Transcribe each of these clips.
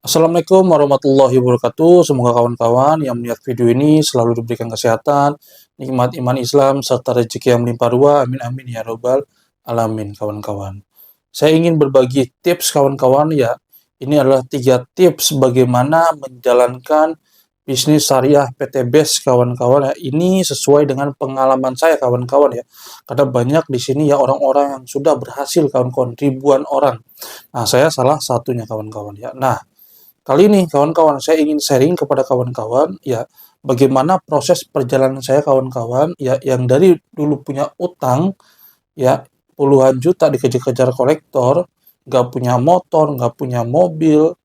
Assalamualaikum warahmatullahi wabarakatuh. Semoga kawan-kawan yang melihat video ini selalu diberikan kesehatan, nikmat iman Islam, serta rezeki yang melimpah ruah. Amin amin ya robbal alamin, kawan-kawan. Saya ingin berbagi tips kawan-kawan ya. Ini adalah 3 tips bagaimana menjalankan bisnis syariah PT BES kawan-kawan ya. Ini sesuai dengan pengalaman saya kawan-kawan ya. Karena banyak di sini ya orang-orang yang sudah berhasil kawan-kawan, ribuan orang. Nah, saya salah satunya kawan-kawan ya. Nah, kali ini kawan-kawan saya ingin sharing kepada kawan-kawan ya bagaimana proses perjalanan saya kawan-kawan ya yang dari dulu punya utang ya puluhan juta dikejar-kejar kolektor, nggak punya motor, nggak punya mobil,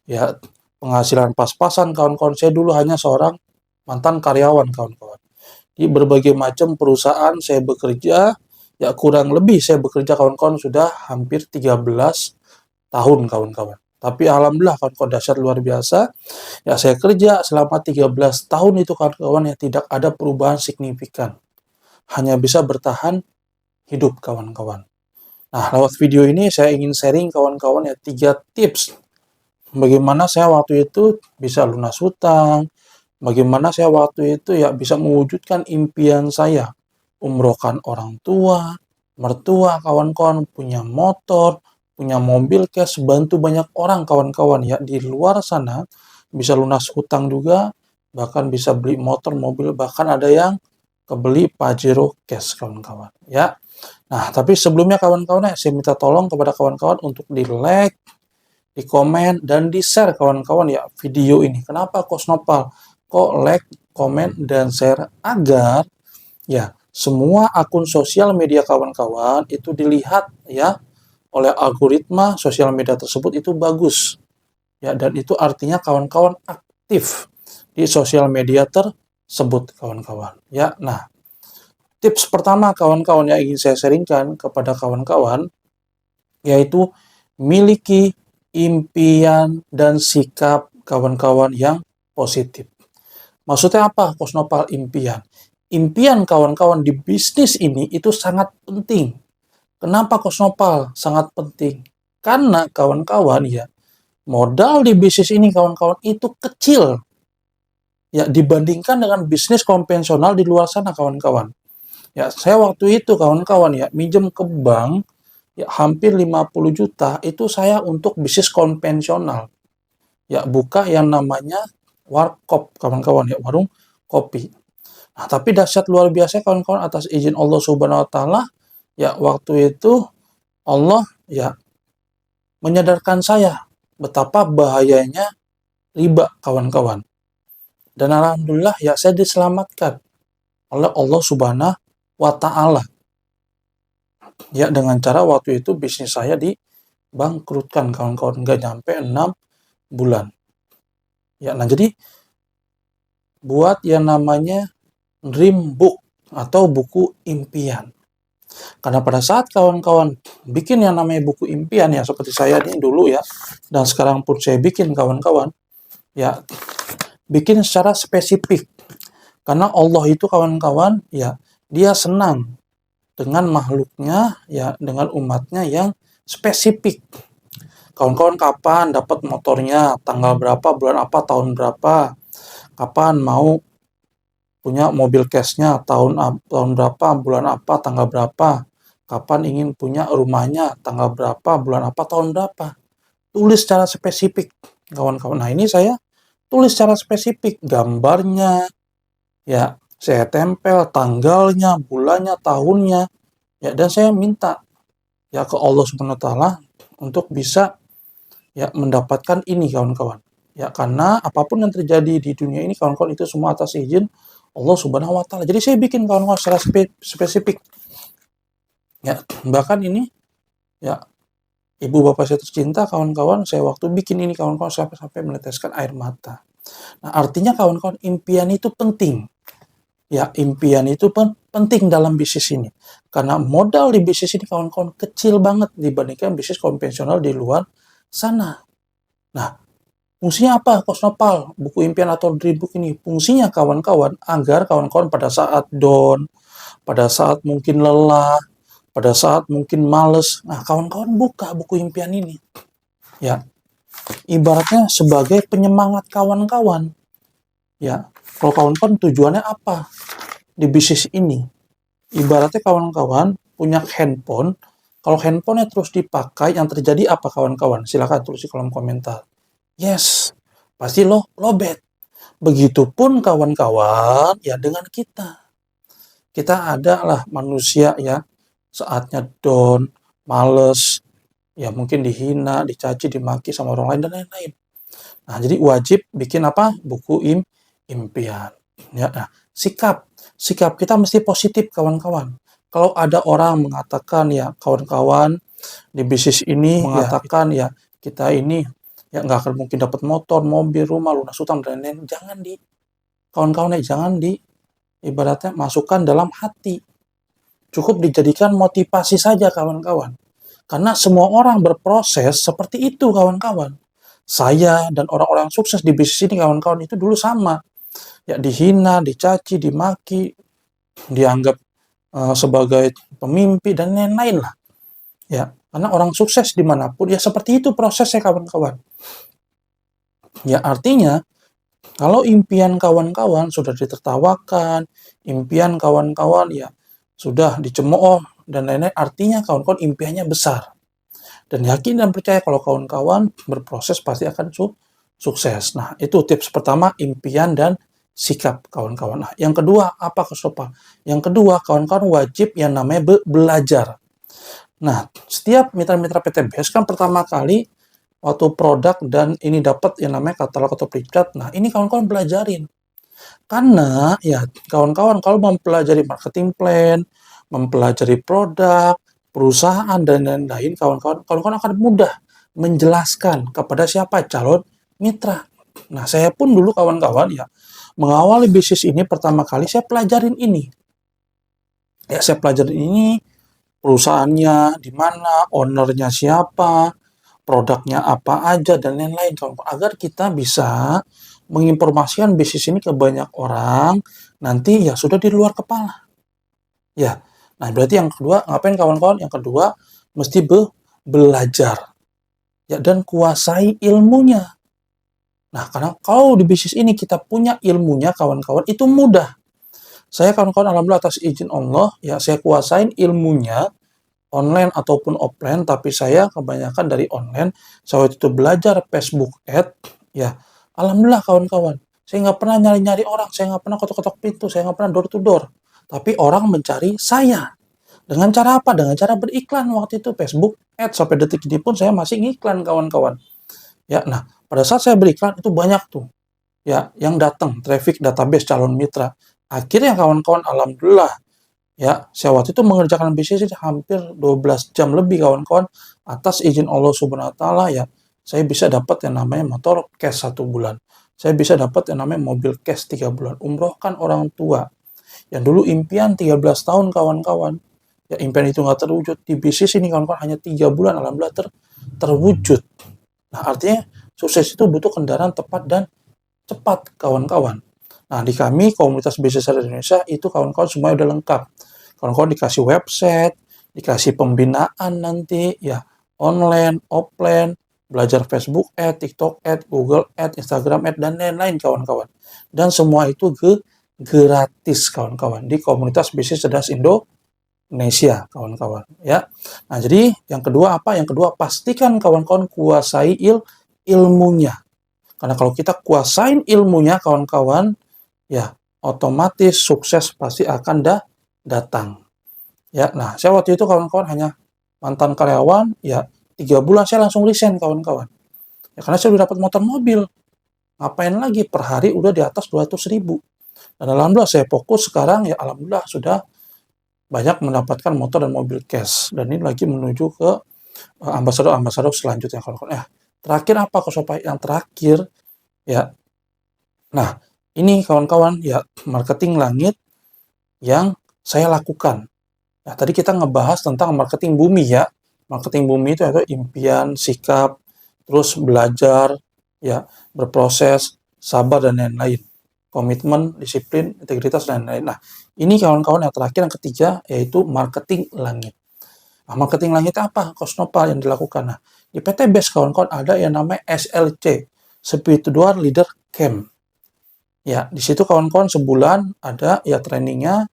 ya penghasilan pas-pasan kawan-kawan. Saya dulu hanya seorang mantan karyawan kawan-kawan. Di berbagai macam perusahaan saya bekerja, ya kurang lebih saya bekerja kawan-kawan sudah hampir 13 tahun kawan-kawan. Tapi alhamdulillah kawan-kawan dahsyat luar biasa. Ya saya kerja selama 13 tahun itu kawan-kawan ya tidak ada perubahan signifikan. Hanya bisa bertahan hidup kawan-kawan. Nah, lewat video ini saya ingin sharing kawan-kawan ya 3 tips bagaimana saya waktu itu bisa lunas hutang, bagaimana saya waktu itu ya bisa mewujudkan impian saya, umrohkan orang tua, mertua, kawan-kawan, punya motor, punya mobil cash, bantu banyak orang kawan-kawan ya di luar sana, bisa lunas hutang juga, bahkan bisa beli motor, mobil, bahkan ada yang kebeli Pajero cash kawan-kawan ya. Nah, tapi sebelumnya kawan-kawan ya, saya minta tolong kepada kawan-kawan untuk di-like, di komen, dan di-share kawan-kawan ya video ini. Kenapa kok Snopal? Kok like, komen, dan share agar ya semua akun sosial media kawan-kawan itu dilihat ya oleh algoritma sosial media tersebut itu bagus. Ya, dan itu artinya kawan-kawan aktif di sosial media tersebut kawan-kawan. Ya, nah, tips pertama kawan-kawan yang ingin saya sharingkan kepada kawan-kawan yaitu miliki impian dan sikap kawan-kawan yang positif. Maksudnya apa, Kosnopal impian? Impian kawan-kawan di bisnis ini itu sangat penting. Kenapa Kosnopal sangat penting? Karena kawan-kawan ya, modal di bisnis ini kawan-kawan itu kecil. Ya, dibandingkan dengan bisnis konvensional di luar sana kawan-kawan. Ya, saya waktu itu kawan-kawan ya, minjem ke bank ya hampir 50 juta itu saya untuk bisnis konvensional. Ya, buka yang namanya warkop kawan-kawan ya, warung kopi. Nah, tapi dahsyat luar biasa kawan-kawan atas izin Allah Subhanahu wa taala ya waktu itu Allah ya menyadarkan saya betapa bahayanya riba kawan-kawan. Dan alhamdulillah ya saya diselamatkan oleh Allah Subhanahu wa taala. Ya dengan cara waktu itu bisnis saya dibangkrutkan kawan-kawan, nggak nyampe 6 bulan. Ya, nah jadi buat yang namanya dream book atau buku impian. Karena pada saat kawan-kawan bikin yang namanya buku impian ya seperti saya ini dulu ya, dan sekarang pun saya bikin kawan-kawan, ya bikin secara spesifik. Karena Allah itu kawan-kawan ya dia senang dengan makhluknya ya dengan umatnya yang spesifik. Kawan-kawan kapan dapat motornya, tanggal berapa, bulan apa, tahun berapa, kapan mau punya mobil cashnya tahun berapa, bulan apa, tanggal berapa, kapan ingin punya rumahnya, tanggal berapa, bulan apa, tahun berapa. Tulis secara spesifik, kawan-kawan. Nah, ini saya tulis secara spesifik, gambarnya, ya, saya tempel tanggalnya, bulannya, tahunnya, ya, dan saya minta ya ke Allah Subhanahu wa taala untuk bisa ya mendapatkan ini kawan-kawan. Ya, karena apapun yang terjadi di dunia ini kawan-kawan itu semua atas izin Allah Subhanahu wa taala. Jadi saya bikin kawan-kawan secara spesifik. Ya, bahkan ini ya ibu bapak saya tercinta kawan-kawan, saya waktu bikin ini kawan-kawan sampai meneteskan air mata. Nah, artinya kawan-kawan impian itu penting. Ya, impian itu penting dalam bisnis ini. Karena modal di bisnis ini kawan-kawan kecil banget dibandingkan bisnis konvensional di luar sana. Nah, fungsinya apa Kosnopal, buku impian atau dream book ini? Fungsinya kawan-kawan agar kawan-kawan pada saat down, pada saat mungkin lelah, pada saat mungkin males, nah kawan-kawan buka buku impian ini. Ya, ibaratnya sebagai penyemangat kawan-kawan. Ya, kalau kawan-kawan tujuannya apa di bisnis ini? Ibaratnya kawan-kawan punya handphone, kalau handphonenya terus dipakai, yang terjadi apa kawan-kawan? Silakan tulis di kolom komentar. Yes, pasti lobet. Begitupun kawan-kawan ya dengan kita. Kita adalah manusia ya, saatnya down, males, ya mungkin dihina, dicaci, dimaki sama orang lain dan lain-lain. Nah, jadi wajib bikin apa? Buku impian. Ya, nah, sikap kita mesti positif kawan-kawan. Kalau ada orang mengatakan ya kawan-kawan di bisnis ini mengatakan ya kita ini ya nggak akan mungkin dapat motor, mobil, rumah, lunas utang dan lain-lain, jangan kawan-kawan jangan ibaratnya masukkan dalam hati. Cukup dijadikan motivasi saja kawan-kawan. Karena semua orang berproses seperti itu kawan-kawan. Saya dan orang-orang sukses di bisnis ini kawan-kawan itu dulu sama. Ya dihina, dicaci, dimaki, dianggap sebagai pemimpi dan lain-lain lah. Ya, karena orang sukses dimanapun ya seperti itu prosesnya kawan-kawan. Ya artinya kalau impian kawan-kawan sudah ditertawakan, impian kawan-kawan ya sudah dicemooh dan lain-lain, artinya kawan-kawan impiannya besar. Dan yakin dan percaya kalau kawan-kawan berproses pasti akan sukses. Nah, itu tips pertama, impian dan sikap kawan-kawan. Nah, yang kedua, apa kesopan? Yang kedua, kawan-kawan wajib yang namanya belajar. Nah, setiap mitra-mitra PTBS kan pertama kali waktu produk dan ini dapat yang namanya katalog atau plicat. Nah, ini kawan-kawan belajarin. Karena ya kawan-kawan kalau mempelajari marketing plan, mempelajari produk, perusahaan dan lain-lain, kawan-kawan akan mudah menjelaskan kepada siapa calon mitra. Nah, saya pun dulu kawan-kawan ya mengawali bisnis ini pertama kali saya pelajarin ini. Ya, saya pelajarin ini perusahaannya di mana, ownernya siapa, produknya apa aja dan lain-lain kawan-kawan agar kita bisa menginformasikan bisnis ini ke banyak orang nanti ya sudah di luar kepala. Ya. Nah, berarti yang kedua, ngapain kawan-kawan? Yang kedua, mesti belajar. Ya, dan kuasai ilmunya. Nah, karena kalau di bisnis ini kita punya ilmunya, kawan-kawan, itu mudah. Saya kawan-kawan alhamdulillah atas izin Allah, ya saya kuasain ilmunya, online ataupun offline, tapi saya kebanyakan dari online. Saya waktu itu belajar Facebook Ad, ya alhamdulillah kawan-kawan. Saya nggak pernah nyari-nyari orang, saya nggak pernah ketok-ketok pintu, saya nggak pernah door to door. Tapi orang mencari saya. Dengan cara apa? Dengan cara beriklan waktu itu Facebook Ad. Sampai detik ini pun saya masih ngiklan kawan-kawan. Ya, nah pada saat saya beriklan itu banyak tuh. Ya, yang datang, traffic database calon mitra. Akhirnya kawan-kawan alhamdulillah ya, saya waktu itu mengerjakan bisnis ini hampir 12 jam lebih kawan-kawan atas izin Allah Subhanahu wa taala ya. Saya bisa dapat yang namanya motor cash 1 bulan. Saya bisa dapat yang namanya mobil cash 3 bulan. Umrohkan orang tua. Yang dulu impian 13 tahun kawan-kawan. Ya impian itu nggak terwujud. Di bisnis ini kawan-kawan hanya 3 bulan alhamdulillah terwujud. Nah, artinya sukses itu butuh kendaraan tepat dan cepat kawan-kawan. Nah, di kami komunitas bisnis Indonesia itu kawan-kawan semuanya udah lengkap. Kawan-kawan dikasih website, dikasih pembinaan nanti, ya online, offline, belajar Facebook Ad, TikTok Ad, Google Ad, Instagram Ad, dan lain-lain kawan-kawan. Dan semua itu gratis kawan-kawan di komunitas bisnis cerdas Indonesia kawan-kawan ya. Nah, jadi yang kedua apa? Yang kedua pastikan kawan-kawan kuasai ilmunya. Karena kalau kita kuasain ilmunya kawan-kawan, ya otomatis sukses pasti akan datang. Ya, nah saya waktu itu kawan-kawan hanya mantan karyawan, ya 3 bulan saya langsung resign kawan-kawan. Ya karena saya udah dapat motor mobil. Ngapain lagi per hari udah di atas 200.000. Dan alhamdulillah saya fokus sekarang ya alhamdulillah sudah banyak mendapatkan motor dan mobil cash. Dan ini lagi menuju ke ambasador selanjutnya kawan-kawan. Terakhir apa kesopai? Yang terakhir ya. Nah, ini kawan-kawan ya marketing langit yang saya lakukan. Nah, tadi kita ngebahas tentang marketing bumi ya. Marketing bumi itu yaitu impian, sikap, terus belajar, ya, berproses, sabar dan lain-lain. Komitmen, disiplin, integritas dan lain-lain. Nah, ini kawan-kawan yang terakhir yang ketiga yaitu marketing langit. Nah, marketing langit apa? Kosnopal yang dilakukan. Nah, Di PTBS kawan-kawan ada yang namanya SLC, Spiritual Leader Camp. Ya, di situ kawan-kawan sebulan ada ya trainingnya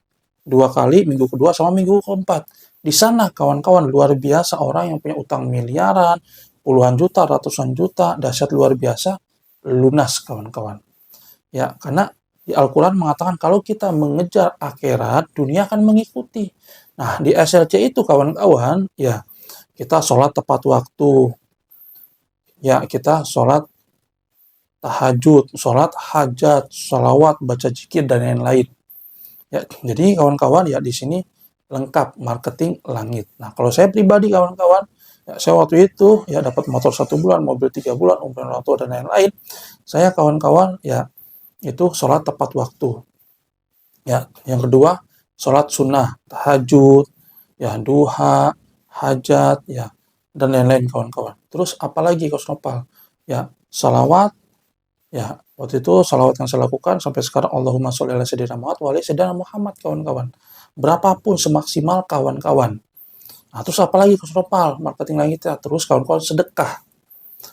2 kali, minggu kedua sama minggu keempat. Di sana kawan-kawan luar biasa orang yang punya utang miliaran, puluhan juta, ratusan juta, dahsyat luar biasa, lunas kawan-kawan. Ya, karena di Al-Quran mengatakan kalau kita mengejar akhirat, dunia akan mengikuti. Nah, di SLC itu kawan-kawan, ya kita sholat tepat waktu, ya kita sholat tahajud, sholat hajat, sholawat, baca zikir, dan lain-lain. Ya, jadi kawan-kawan ya di sini lengkap marketing langit. Nah, kalau saya pribadi kawan-kawan, ya saya waktu itu ya dapat motor 1 bulan, mobil 3 bulan, umroh auto dan lain-lain. Saya kawan-kawan ya itu sholat tepat waktu. Ya, yang kedua sholat sunnah, tahajud, ya duha, hajat, ya dan lain-lain kawan-kawan. Terus apalagi Coach Nopal? Ya, salawat. Ya, waktu itu salawat yang saya lakukan sampai sekarang Allahumma sholli ala sayyidina Muhammad wa ala sayyidina Muhammad kawan-kawan. Berapapun semaksimal kawan-kawan. Nah, terus apalagi Coach Nopal? Marketing langitnya. Terus kawan-kawan sedekah.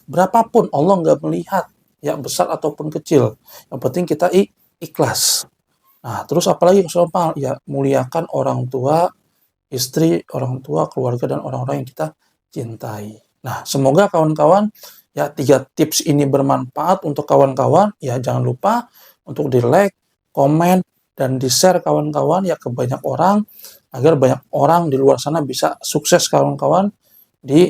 Berapapun Allah nggak melihat ya besar ataupun kecil. Yang penting kita ikhlas. Nah, terus apalagi Coach Nopal? Ya, muliakan orang tua, istri, orang tua, keluarga, dan orang-orang yang kita cintai. Nah, semoga kawan-kawan ya 3 tips ini bermanfaat untuk kawan-kawan. Ya, jangan lupa untuk di-like, komen, dan di-share kawan-kawan ya ke banyak orang agar banyak orang di luar sana bisa sukses kawan-kawan di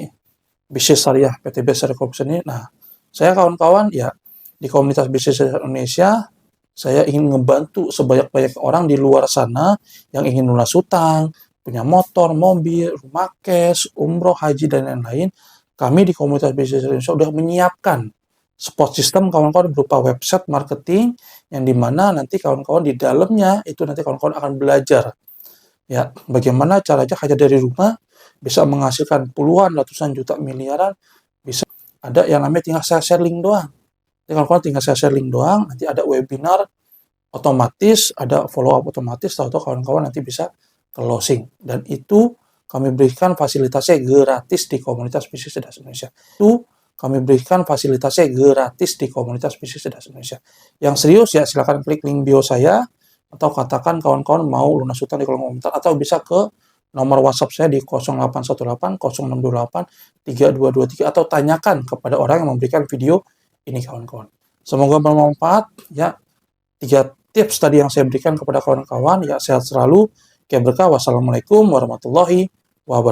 bisnis syariah PTBS Syariah Corporation ini. Nah, saya kawan-kawan ya di komunitas bisnis Indonesia, saya ingin ngebantu sebanyak-banyak orang di luar sana yang ingin lunas hutang, punya motor, mobil, rumah cash, umroh, haji, dan lain-lain. Kami di komunitas bisnis Indonesia sudah menyiapkan support system kawan-kawan berupa website marketing yang dimana nanti kawan-kawan di dalamnya itu nanti kawan-kawan akan belajar ya bagaimana caranya hanya dari rumah bisa menghasilkan puluhan, ratusan juta, miliaran. Bisa ada yang namanya tinggal share link doang. Jadi kawan-kawan tinggal share link doang, nanti ada webinar otomatis, ada follow up otomatis, tahu-tahu kawan-kawan nanti bisa closing. Dan itu kami berikan fasilitasnya gratis di komunitas bisnis cerdas Indonesia. Itu kami berikan fasilitasnya gratis di komunitas bisnis cerdas Indonesia. Yang serius ya silakan klik link bio saya atau katakan kawan-kawan mau lunas hutang di kolom komentar atau bisa ke nomor WhatsApp saya di 0818 0628 3223 atau tanyakan kepada orang yang memberikan video ini kawan-kawan. Semoga bermanfaat ya. 3 tips tadi yang saya berikan kepada kawan-kawan ya, sehat selalu, berkah. Wassalamualaikum warahmatullahi wabarakatuh.